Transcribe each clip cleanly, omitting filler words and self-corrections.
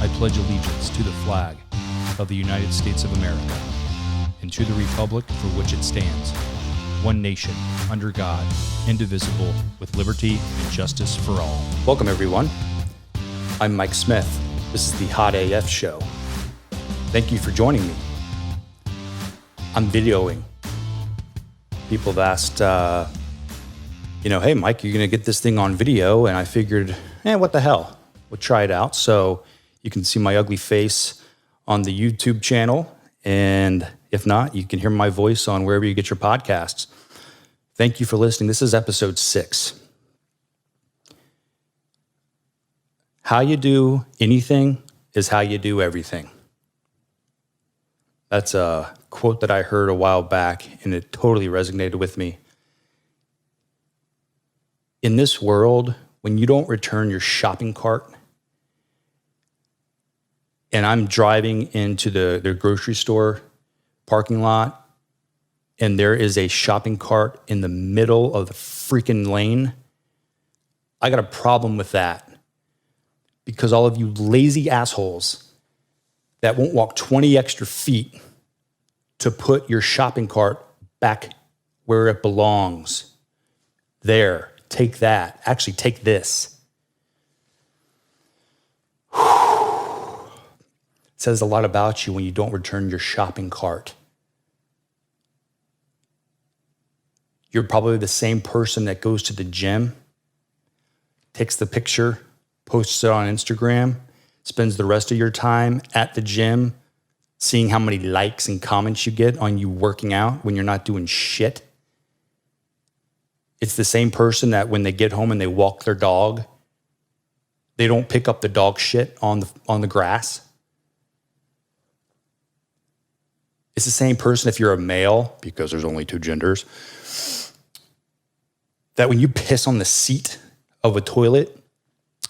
I pledge allegiance to the flag of the United States of America and to the republic for which it stands, one nation, under God, indivisible, with liberty and justice for all. Welcome, everyone. I'm Mike Smith. This is the Hot AF Show. Thank you for joining me. I'm videoing. People have asked, hey, Mike, you're going to get this thing on video. And I figured, what the hell? We'll try it out. So you can see my ugly face on the YouTube channel. And if not, you can hear my voice on wherever you get your podcasts. Thank you for listening. This is episode 6. How you do anything is how you do everything. That's a quote that I heard a while back, and it totally resonated with me. In this world, when you don't return your shopping cart, and I'm driving into the grocery store parking lot, and there is a shopping cart in the middle of the freaking lane, I got a problem with that. Because all of you lazy assholes that won't walk 20 extra feet to put your shopping cart back where it belongs. There, take that. Actually, take this. It says a lot about you when you don't return your shopping cart. You're probably the same person that goes to the gym, takes the picture, posts it on Instagram, spends the rest of your time at the gym seeing how many likes and comments you get on you working out when you're not doing shit. It's the same person that when they get home and they walk their dog, they don't pick up the dog shit on the grass. It's the same person if you're a male, because there's only 2 genders, that when you piss on the seat of a toilet,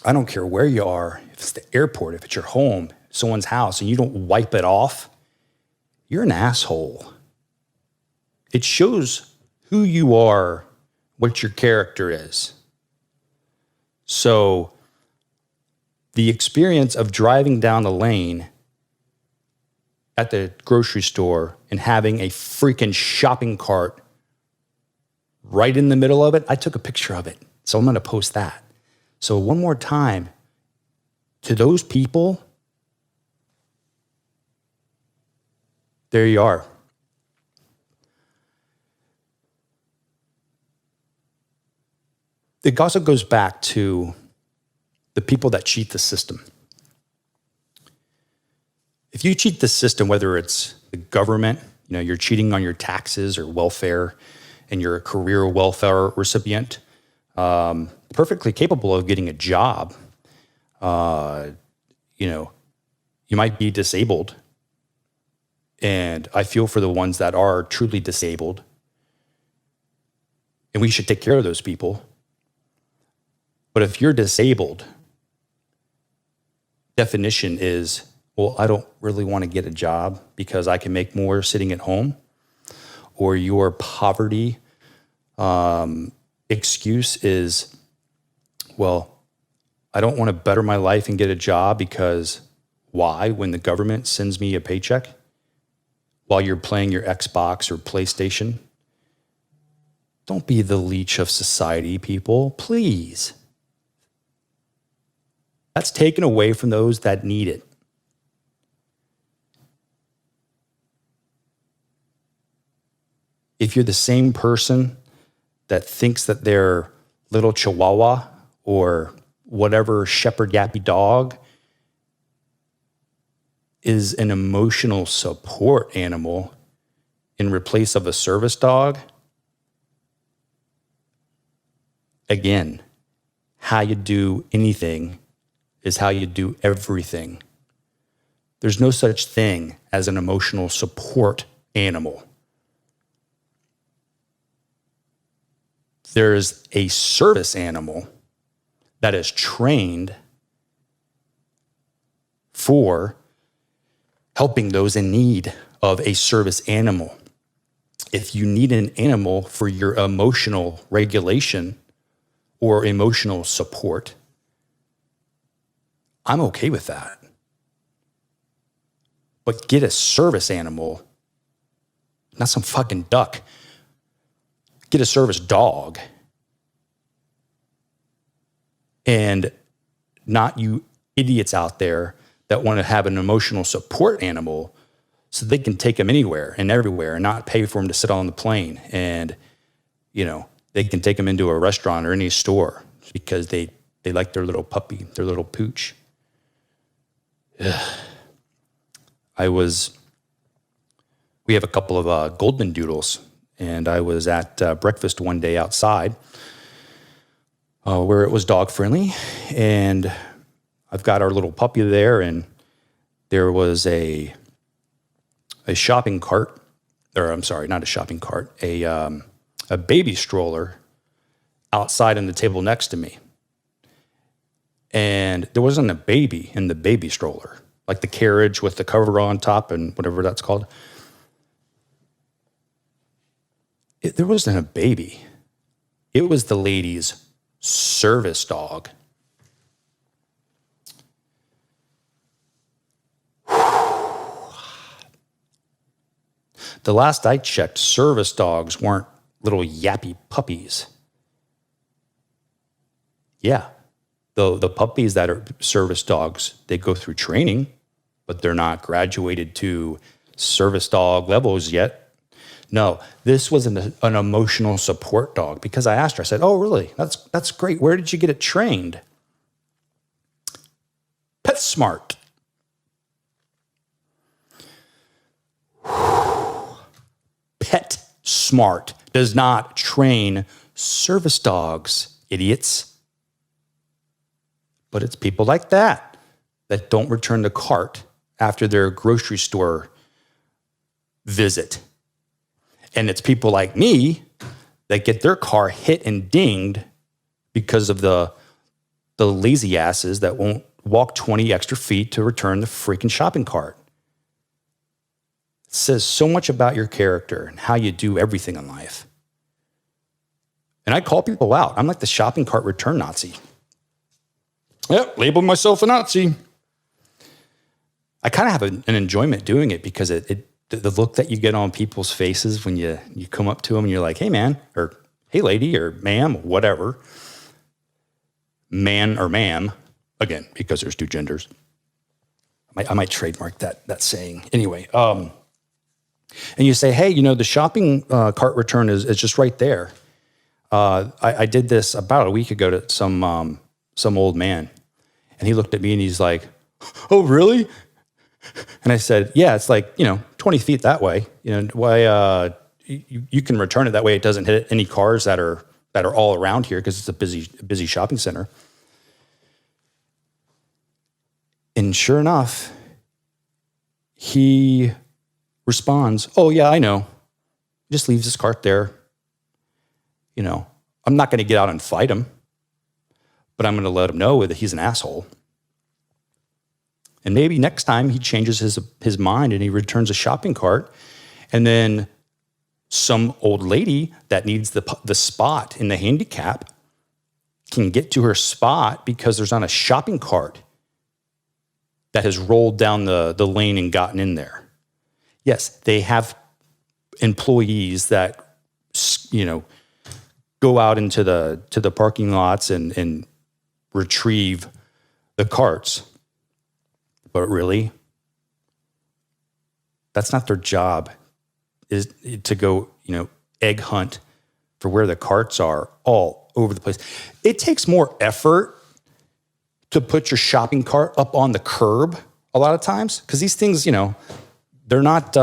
I don't care where you are, if it's the airport, if it's your home, someone's house, and you don't wipe it off, you're an asshole. It shows who you are, what your character is. So the experience of driving down the lane at the grocery store and having a freaking shopping cart right in the middle of it, I took a picture of it. So I'm going to post that. So one more time, to those people, there you are. It also goes back to the people that cheat the system. If you cheat the system, whether it's the government, you're cheating on your taxes or welfare, and you're a career welfare recipient, perfectly capable of getting a job. You might be disabled. And I feel for the ones that are truly disabled. And we should take care of those people. But if you're disabled, definition is, I don't really want to get a job because I can make more sitting at home. Or your poverty excuse is, I don't want to better my life and get a job because why? When the government sends me a paycheck while you're playing your Xbox or PlayStation? Don't be the leech of society, people, please. That's taken away from those that need it. If you're the same person that thinks that their little chihuahua or whatever shepherd yappy dog is an emotional support animal in replace of a service dog, again, how you do anything is how you do everything. There's no such thing as an emotional support animal. There's a service animal that is trained for helping those in need of a service animal. If you need an animal for your emotional regulation or emotional support, I'm okay with that. but get a service animal, not some fucking duck. Get a service dog. And not you idiots out there that want to have an emotional support animal so they can take them anywhere and everywhere and not pay for them to sit on the plane. And, they can take them into a restaurant or any store because they like their little puppy, their little pooch. Ugh. We have a couple of Goldman Doodles, and I was at breakfast one day outside where it was dog friendly, and I've got our little puppy there, and there was a shopping cart, or I'm sorry, not a shopping cart, a baby stroller outside on the table next to me. And there wasn't a baby in the baby stroller, like the carriage with the cover on top and whatever that's called. There wasn't a baby. It was the lady's service dog. The last I checked, service dogs weren't little yappy puppies. Yeah, the puppies that are service dogs, they go through training, but they're not graduated to service dog levels yet. No, this was an emotional support dog because I asked her, I said, oh, really? That's great. Where did you get it trained? PetSmart. PetSmart does not train service dogs, idiots. But it's people like that don't return the cart after their grocery store visit. And it's people like me that get their car hit and dinged because of the lazy asses that won't walk 20 extra feet to return the freaking shopping cart. It says so much about your character and how you do everything in life. And I call people out. I'm like the shopping cart return Nazi. Yep, label myself a Nazi. I kind of have an enjoyment doing it because the look that you get on people's faces when you come up to them and you're like, hey, man, or hey, lady, or ma'am, whatever. Man or ma'am, again, because there's two genders. I might trademark that saying. Anyway, and you say, hey, the shopping cart return is just right there. I did this about a week ago to some old man, and he looked at me and he's like, oh, really? And I said, yeah, it's like, 20 feet that way. Why you can return it that way. It doesn't hit any cars that are all around here because it's a busy shopping center. And sure enough, he responds, oh, yeah, I know. Just leaves his cart there. I'm not going to get out and fight him, but I'm going to let him know that he's an asshole. And maybe next time he changes his mind and he returns a shopping cart, and then some old lady that needs the spot in the handicap can get to her spot because there's not a shopping cart that has rolled down the lane and gotten in there. Yes, they have employees that, go out into the parking lots and retrieve the carts. But really, that's not their job, is to go, egg hunt for where the carts are all over the place. It takes more effort to put your shopping cart up on the curb a lot of times because these things, they're not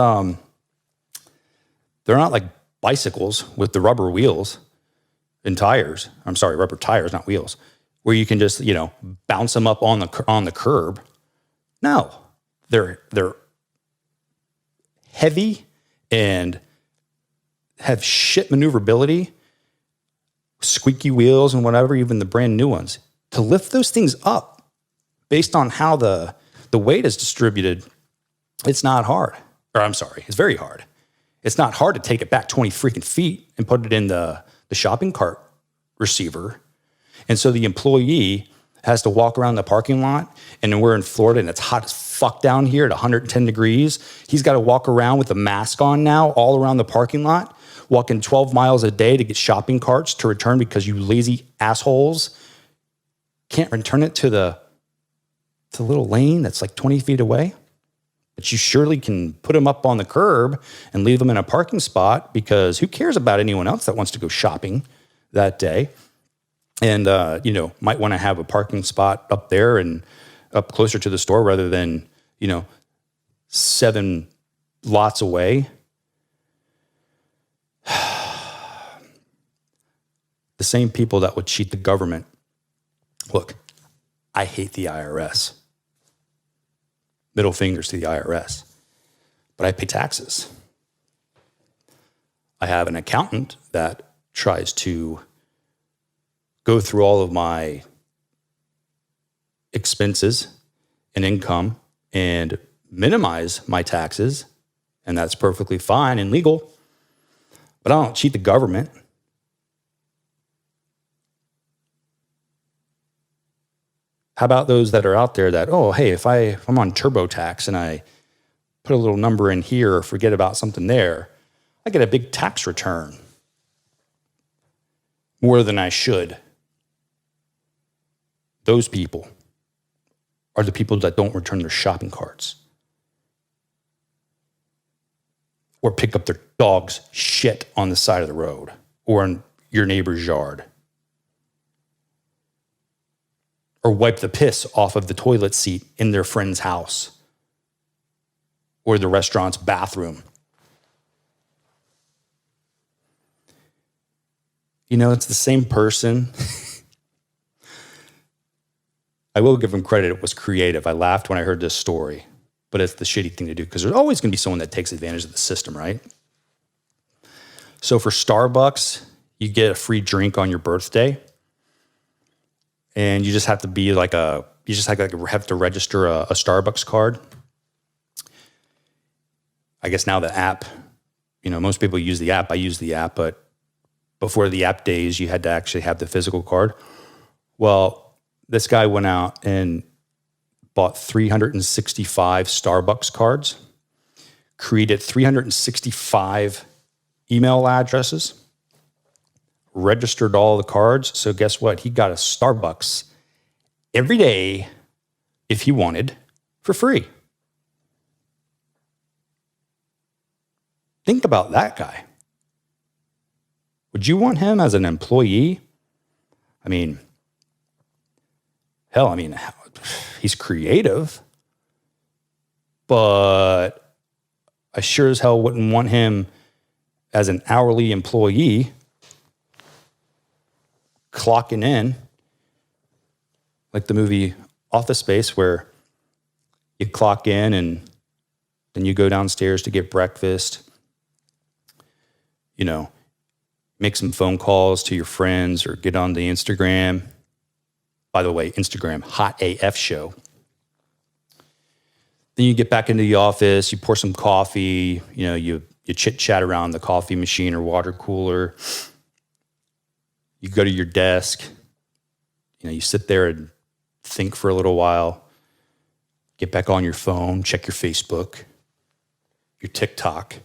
like bicycles with the rubber wheels and tires. I'm sorry, rubber tires, not wheels, where you can just, bounce them up on the curb. No, they're heavy and have shit maneuverability, squeaky wheels and whatever, even the brand new ones. To lift those things up based on how the weight is distributed, it's not hard. Or I'm sorry, it's very hard. It's not hard to take it back 20 freaking feet and put it in the shopping cart receiver. And so the employee has to walk around the parking lot, and we're in Florida and it's hot as fuck down here at 110 degrees. He's got to walk around with a mask on now all around the parking lot, walking 12 miles a day to get shopping carts to return because you lazy assholes can't return it to the little lane that's like 20 feet away. But you surely can put them up on the curb and leave them in a parking spot, because who cares about anyone else that wants to go shopping that day? And, might want to have a parking spot up there and up closer to the store rather than, 7 lots away. The same people that would cheat the government. Look, I hate the IRS. Middle fingers to the IRS. But I pay taxes. I have an accountant that tries to go through all of my expenses and income and minimize my taxes, and that's perfectly fine and legal. But I don't cheat the government. How about those that are out there that, hey, if I'm on TurboTax and I put a little number in here or forget about something there, I get a big tax return. More than I should. Those people are the people that don't return their shopping carts or pick up their dog's shit on the side of the road or in your neighbor's yard, or wipe the piss off of the toilet seat in their friend's house or the restaurant's bathroom. It's the same person. I will give him credit. It was creative. I laughed when I heard this story, but it's the shitty thing to do because there's always going to be someone that takes advantage of the system, right? So for Starbucks, you get a free drink on your birthday, and you just have to be have to register a Starbucks card. I guess now the app, most people use the app. I use the app, but before the app days, you had to actually have the physical card. Well, this guy went out and bought 365 Starbucks cards, created 365 email addresses, registered all the cards. So guess what? He got a Starbucks every day if he wanted for free. Think about that guy. Would you want him as an employee? He's creative, but I sure as hell wouldn't want him as an hourly employee clocking in like the movie Office Space, where you clock in and then you go downstairs to get breakfast, make some phone calls to your friends or get on the Instagram. By the way, Instagram, Hot AF Show. Then you get back into the office, you pour some coffee, you chit-chat around the coffee machine or water cooler. You go to your desk, you sit there and think for a little while, get back on your phone, check your Facebook, your TikTok.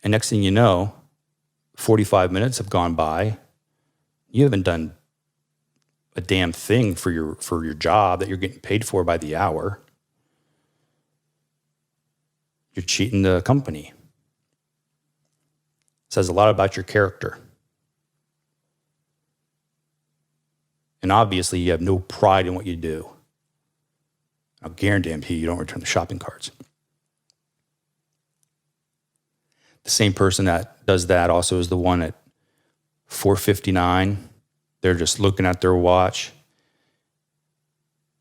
And next thing you know, 45 minutes have gone by. You haven't done a damn thing for your job that you're getting paid for by the hour. You're cheating the company. It says a lot about your character. And obviously, you have no pride in what you do. I'll guarantee you don't return the shopping carts. The same person that does that also is the one at 4:59. They're just looking at their watch.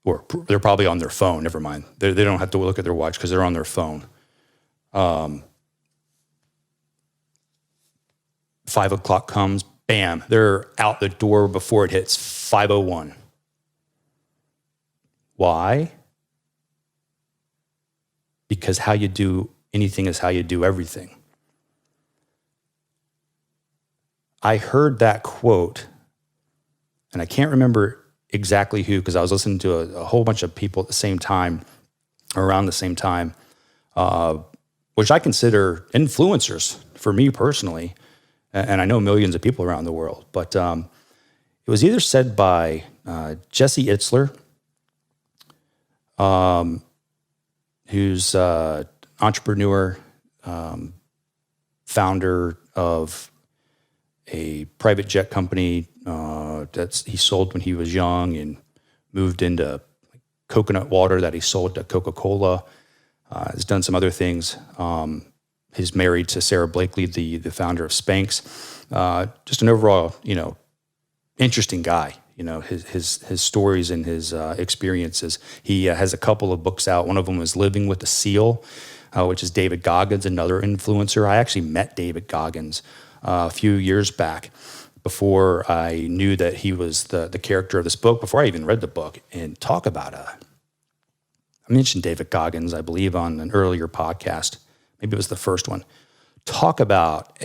Or they're probably on their phone. Never mind. They don't have to look at their watch because they're on their phone. 5 o'clock comes, bam, they're out the door before it hits 5:01. Why? Because how you do anything is how you do everything. I heard that quote, and I can't remember exactly who, because I was listening to a whole bunch of people at the same time, around the same time, which I consider influencers for me personally. And I know millions of people around the world, but it was either said by Jesse Itzler, who's entrepreneur, founder of a private jet company he sold when he was young and moved into coconut water that he sold to Coca-Cola. Has done some other things. He's married to Sarah Blakely, the founder of Spanx. Just an overall, interesting guy. His stories and his experiences. He has a couple of books out. One of them is Living with a Seal, which is David Goggins, another influencer. I actually met David Goggins a few years back before I knew that he was the character of this book, before I even read the book. And talk about I mentioned David Goggins, I believe, on an earlier podcast. Maybe it was the first one. Talk about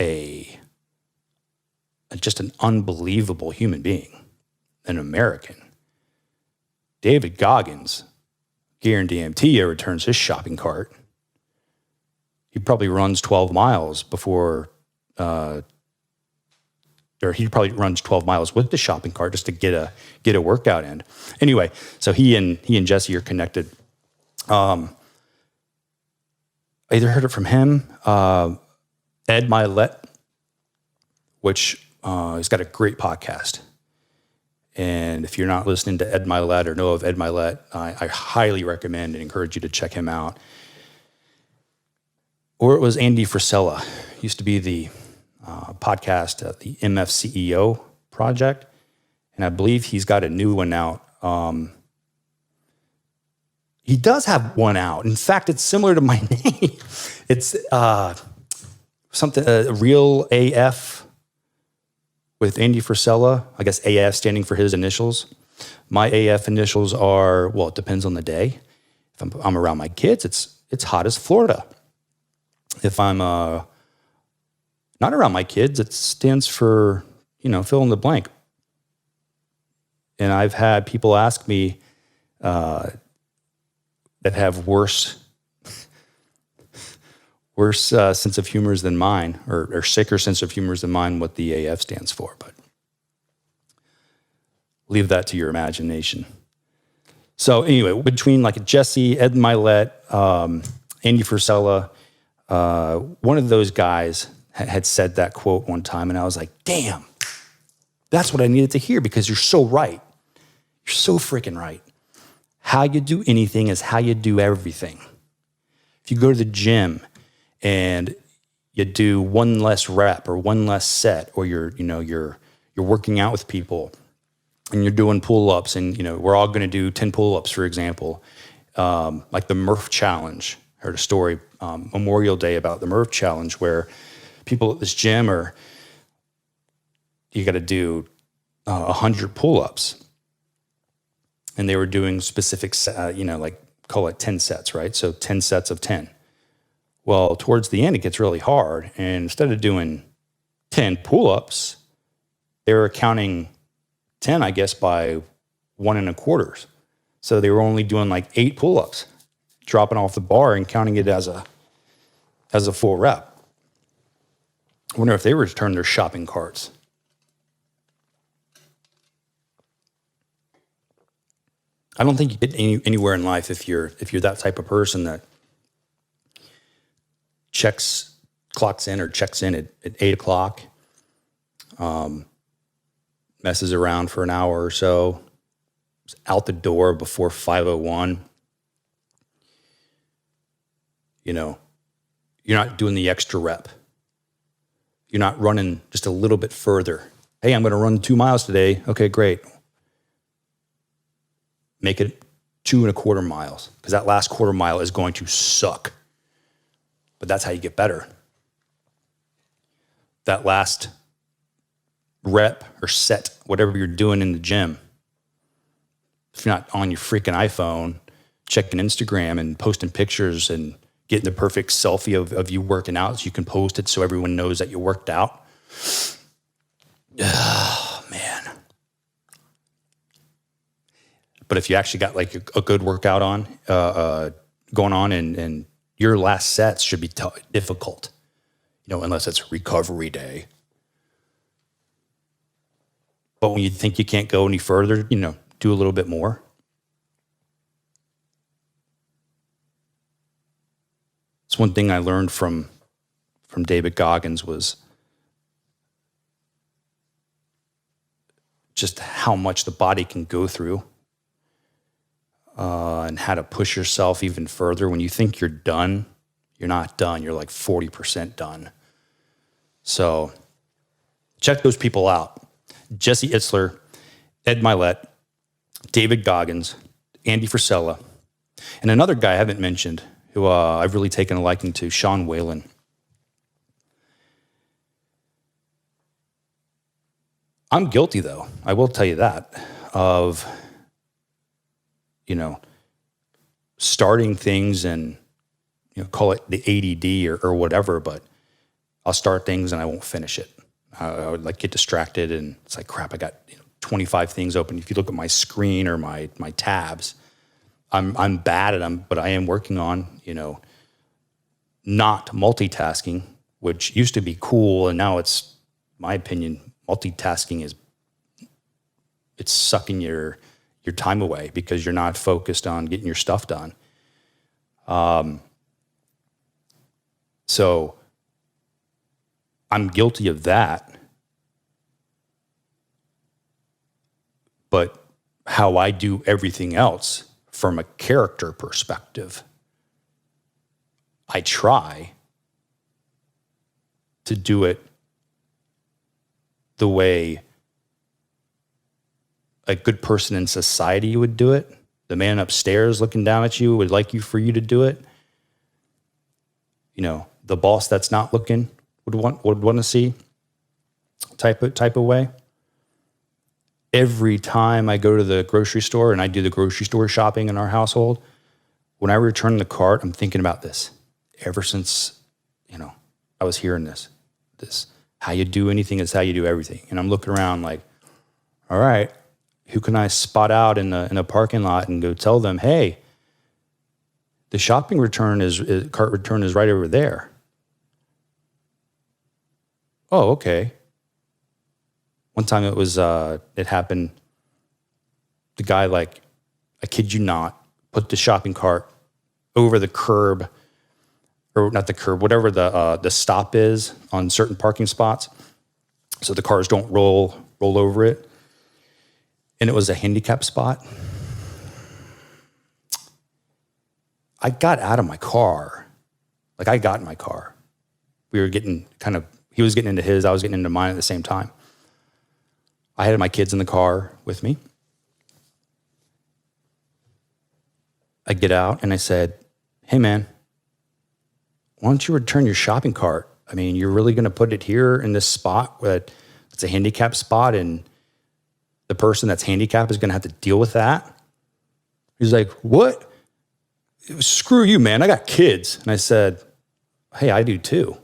just an unbelievable human being, an American. David Goggins, guarantee you returns his shopping cart. He probably runs 12 miles before, or he probably runs 12 miles with the shopping cart just to get a workout in. Anyway, so he and Jesse are connected. I either heard it from him, Ed Milet, which he's got a great podcast. And if you're not listening to Ed Milet or know of Ed Milet, I highly recommend and encourage you to check him out. Or it was Andy Frisella, used to be the podcast, the MFCEO project. And I believe he's got a new one out. He does have one out. In fact, it's similar to my name. It's something, Real AF with Andy Frisella. I guess AF standing for his initials. My AF initials are, well, it depends on the day. If I'm around my kids, it's hot as Florida. If I'm not around my kids, it stands for, fill in the blank. And I've had people ask me that have worse sense of humors than mine, or sicker sense of humors than mine, what the AF stands for. But leave that to your imagination. So anyway, between like Jesse, Ed Milet, Andy Frisella, one of those guys had said that quote one time, and I was like, damn, that's what I needed to hear, because you're so right. You're so freaking right. How you do anything is how you do everything. If you go to the gym and you do one less rep or one less set, or you're working out with people and you're doing pull-ups, and we're all going to do 10 pull-ups, for example, like the Murph Challenge. I heard a story Memorial Day about the Murph Challenge, where people at this gym you got to do 100 pull-ups. And they were doing specific, like call it 10 sets, right? So 10 sets of 10. Well, towards the end, it gets really hard. And instead of doing 10 pull-ups, they were counting 10, I guess, by 1 1/4. So they were only doing like 8 pull-ups, dropping off the bar and counting it as a full rep. I wonder if they returned their shopping carts. I don't think you get anywhere in life if you're that type of person that clocks in or checks in at 8 o'clock, messes around for an hour or so, out the door before 5:01. You're not doing the extra rep. You're not running just a little bit further. Hey, I'm going to run 2 miles today. Okay, great. Make it 2 1/4 miles, because that last quarter mile is going to suck. But that's how you get better. That last rep or set, whatever you're doing in the gym, if you're not on your freaking iPhone, checking Instagram and posting pictures and getting the perfect selfie of you working out so you can post it so everyone knows that you worked out. Oh, man. But if you actually got like a good workout on, going on, and your last sets should be difficult, unless it's recovery day. But when you think you can't go any further, do a little bit more. It's one thing I learned from David Goggins was just how much the body can go through, and how to push yourself even further. When you think you're done, you're not done. You're like 40% done. So check those people out. Jesse Itzler, Ed Milet, David Goggins, Andy Frisella, and another guy I haven't mentioned who I've really taken a liking to, Sean Whalen. I'm guilty, though, I will tell you that, of, starting things and, call it the ADD or whatever, but I'll start things and I won't finish it. I would get distracted and it's like, crap, I got 25 things open. If you look at my screen or my tabs, I'm bad at them, but I am working on, not multitasking, which used to be cool. And now it's, my opinion, multitasking it's sucking your time away because you're not focused on getting your stuff done. So I'm guilty of that. But how I do everything else from a character perspective, I try to do it the way a good person in society would do it. The man upstairs looking down at you would like for you to do it. The boss that's not looking would want to see type of way. Every time I go to the grocery store and I do the grocery store shopping in our household, when I return the cart, I'm thinking about this. Ever since, I was hearing this, how you do anything is how you do everything. And I'm looking around like, all right, who can I spot out in a parking lot and go tell them, hey, the shopping cart return is right over there. Oh, okay. One time it happened. The guy, I kid you not, put the shopping cart over the curb, or not the curb, whatever the stop is on certain parking spots, so the cars don't roll over it. And it was a handicap spot. I got out of my car. I got in my car. We were getting he was getting into his, I was getting into mine at the same time. I had my kids in the car with me. I get out and I said, hey man, why don't you return your shopping cart? I mean, you're really going to put it here in this spot where it's a handicap spot and the person that's handicapped is going to have to deal with that? He's like, what? Screw you, man. I got kids. And I said, hey, I do too.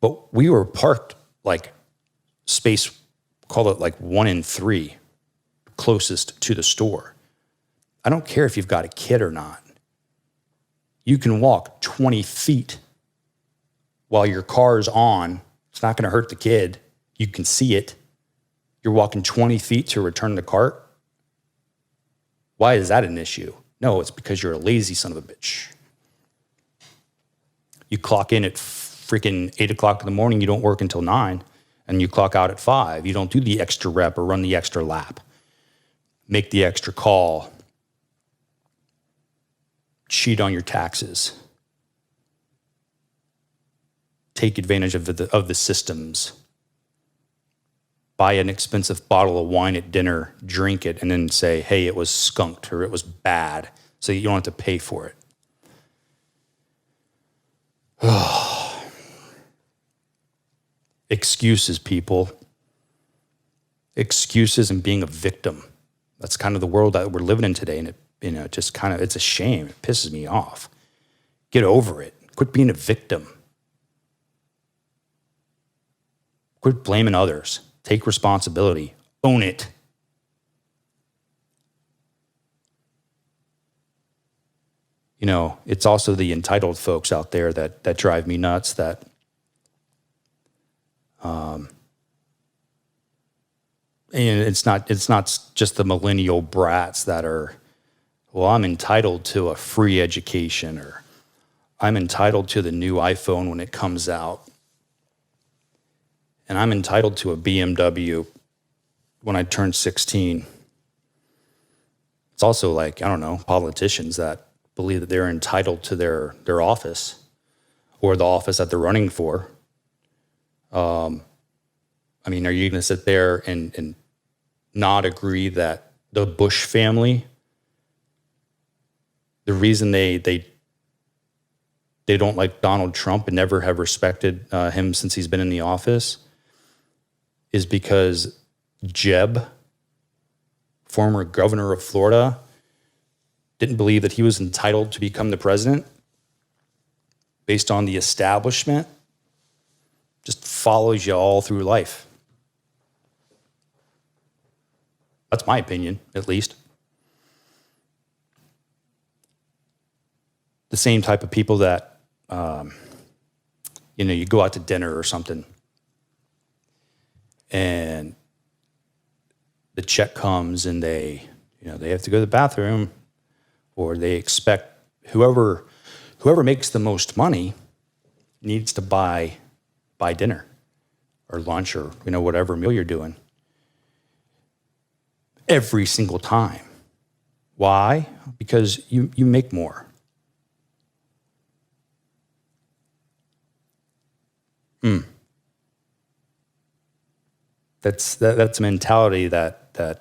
But we were parked space, call it 1 in 3, closest to the store. I don't care if you've got a kid or not. You can walk 20 feet while your car's on. It's not going to hurt the kid. You can see it. You're walking 20 feet to return the cart. Why is that an issue? No, it's because you're a lazy son of a bitch. You clock in at freaking 8 o'clock in the morning. You don't work until 9, and you clock out at 5. You don't do the extra rep or run the extra lap. Make the extra call. Cheat on your taxes. Take advantage of the systems. Buy an expensive bottle of wine at dinner, drink it, and then say, hey, it was skunked or it was bad, so you don't have to pay for it. Excuses, people. Excuses and being a victim. That's kind of the world that we're living in today, and it's a shame. It pisses me off. Get over it. Quit being a victim. Quit blaming others. Take responsibility. Own it. It's also the entitled folks out there that drive me nuts. That, and it's not just the millennial brats that are, well, I'm entitled to a free education, or I'm entitled to the new iPhone when it comes out, and I'm entitled to a BMW when I turn 16. It's also like, I don't know, politicians that believe that they're entitled to their office or the office that they're running for. Are you going to sit there and not agree that the Bush family, the reason they don't like Donald Trump and never have respected him since he's been in the office, is because Jeb, former governor of Florida, didn't believe that he was entitled to become the president based on the establishment, just follows you all through life. That's my opinion, at least. The same type of people that, you go out to dinner or something, and the check comes and they have to go to the bathroom, or they expect whoever makes the most money needs to buy dinner or lunch or whatever meal you're doing every single time. Why? Because you make more. That's a mentality that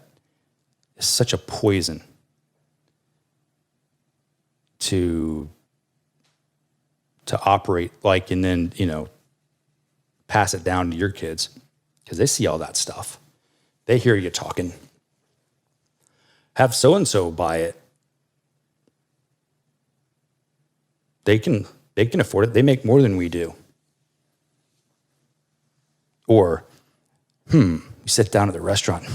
is such a poison to operate like, and then pass it down to your kids, because they see all that stuff. They hear you talking. Have so-and-so buy it. They can afford it. They make more than we do. Or, we sit down at the restaurant.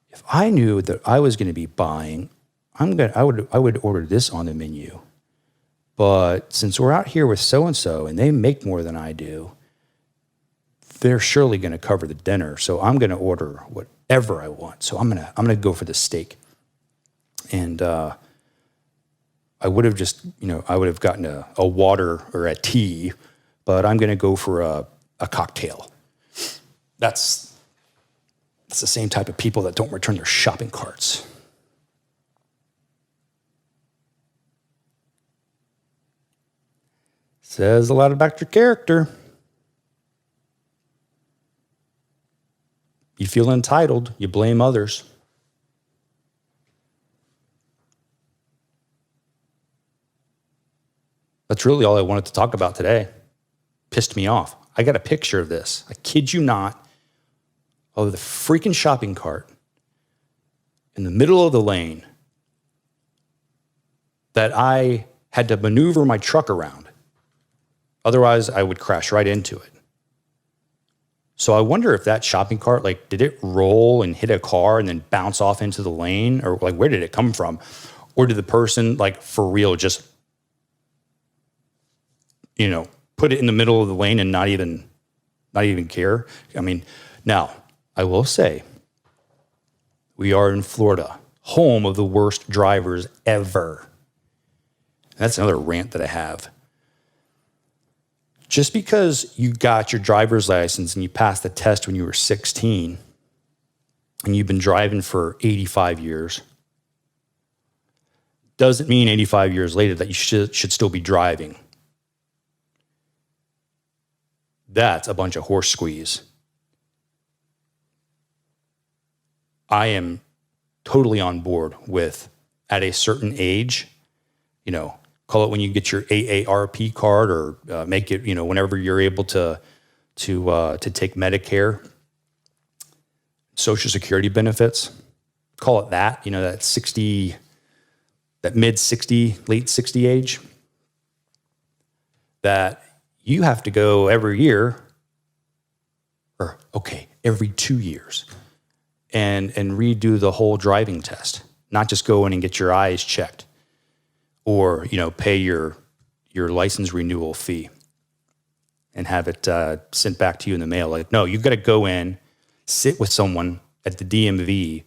If I knew that I was going to be buying, I would order this on the menu. But since we're out here with so-and-so and they make more than I do, they're surely going to cover the dinner. So I'm going to order whatever I want. So I'm going to go for the steak. And I would have just, I would have gotten a water or a tea, but I'm going to go for a cocktail. That's the same type of people that don't return their shopping carts. Says a lot about your character. You feel entitled, you blame others. That's really all I wanted to talk about today. Pissed me off. I got a picture of this. I kid you not, of the freaking shopping cart in the middle of the lane that I had to maneuver my truck around. Otherwise, I would crash right into it. So I wonder if that shopping cart, did it roll and hit a car and then bounce off into the lane? Or where did it come from? Or did the person, for real, just, put it in the middle of the lane and not even care? Now, I will say, we are in Florida, home of the worst drivers ever. And that's another rant that I have. Just because you got your driver's license and you passed the test when you were 16 and you've been driving for 85 years doesn't mean 85 years later that you should still be driving. That's a bunch of horse squeeze. I am totally on board with, at a certain age, call it when you get your AARP card, or make it, whenever you're able to take Medicare, Social Security benefits, call it that, that 60, that mid 60, late 60 age, that you have to go every year, or every 2 years, and redo the whole driving test, not just go in and get your eyes checked, or, pay your license renewal fee and have it sent back to you in the mail. Like, no, you've got to go in, sit with someone at the DMV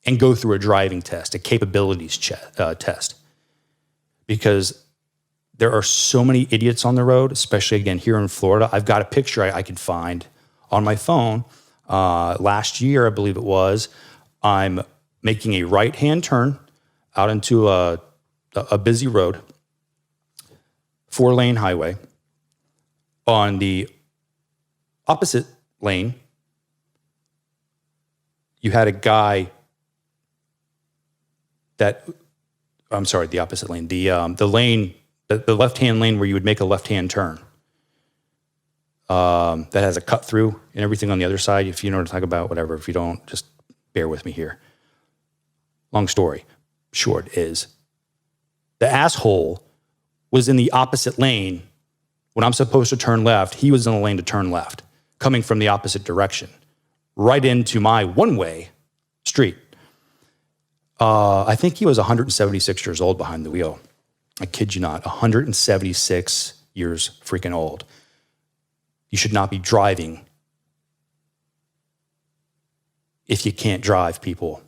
and go through a driving test, a capabilities test. Because there are so many idiots on the road, especially, again, here in Florida. I've got a picture I can find on my phone. Last year, I believe it was, I'm making a right-hand turn out into a busy road, 4-lane highway. On the opposite lane, you had a guy the opposite lane, the lane, the left-hand lane where you would make a left-hand turn. That has a cut through and everything on the other side. If you know what I'm talking about, whatever. If you don't, just bear with me here. Long story short is the asshole was in the opposite lane when I'm supposed to turn left. He was in the lane to turn left, coming from the opposite direction, right into my one-way street. I think he was 176 years old behind the wheel. I kid you not, 176 years freaking old. You should not be driving if you can't drive, people.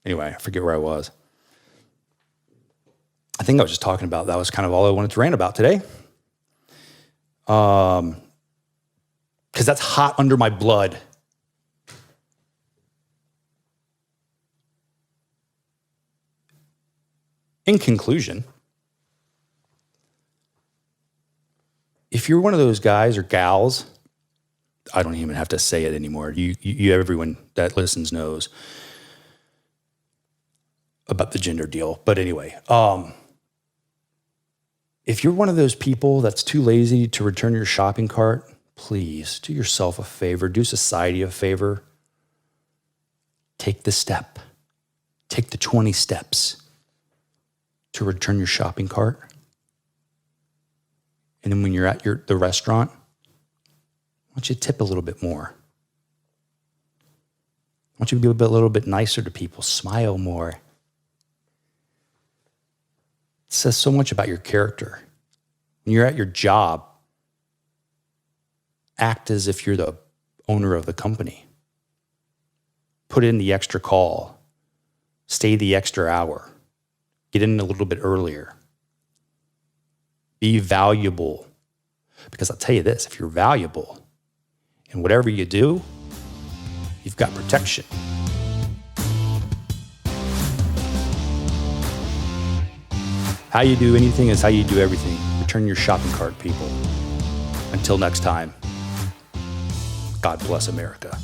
Anyway, I forget where I was. I think I was just talking about, that was kind of all I wanted to rant about today. Because that's hot under my blood. In conclusion, if you're one of those guys or gals, I don't even have to say it anymore. You everyone that listens knows about the gender deal. But anyway, if you're one of those people that's too lazy to return your shopping cart, please do yourself a favor, do society a favor. Take the step. Take the 20 steps to return your shopping cart. And then when you're at the restaurant, why don't you tip a little bit more? Why don't you be a little bit nicer to people? Smile more. It says so much about your character. When you're at your job, act as if you're the owner of the company. Put in the extra call. Stay the extra hour. Get in a little bit earlier. Be valuable. Because I'll tell you this, if you're valuable in whatever you do, you've got protection. How you do anything is how you do everything. Return your shopping cart, people. Until next time, God bless America.